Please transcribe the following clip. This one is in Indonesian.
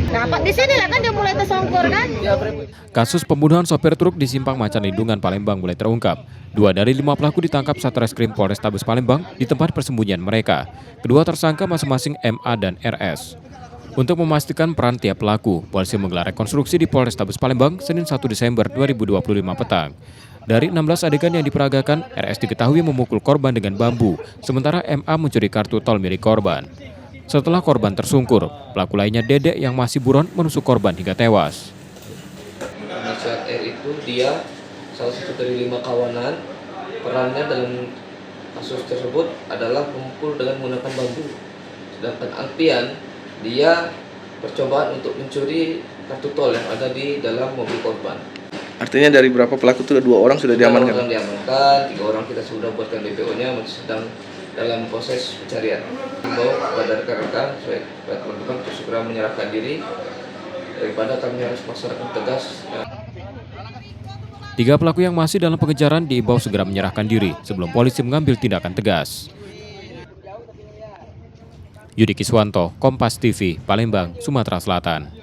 Dapat di sini lah kan dia mulai tersongkur kan. Kasus pembunuhan sopir truk di Simpang Macan Lindungan, Palembang mulai terungkap. 2 dari 5 pelaku ditangkap Satreskrim Polrestabes Palembang di tempat persembunyian mereka. Kedua tersangka masing-masing MA dan RS. Untuk memastikan peran tiap pelaku, polisi menggelar rekonstruksi di Polrestabes Palembang Senin 1 Desember 2025 petang. Dari 16 adegan yang diperagakan, RS diketahui memukul korban dengan bambu, sementara MA mencuri kartu tol milik korban. Setelah korban tersungkur, pelaku lainnya Dedek yang masih buron menusuk korban hingga tewas. Inisial R itu dia salah satu dari 5 kawanan. Perannya dalam kasus tersebut adalah memukul dengan menggunakan bambu. Sedangkan Alpian dia percobaan untuk mencuri kartu tol yang ada di dalam mobil korban. Artinya dari berapa pelaku itu 2 orang sudah 3 diamankan? orang diamankan, 3 orang kita sudah buatkan DPO-nya, masih sedang dalam proses pencarian. Himbau kepada rekan-rekan supaya teman-teman untuk segera menyerahkan diri daripada kami harus masyarakat tegas. 3 pelaku yang masih dalam pengejaran diimbau segera menyerahkan diri sebelum polisi mengambil tindakan tegas. Yudi Kiswanto, Kompas TV, Palembang, Sumatera Selatan.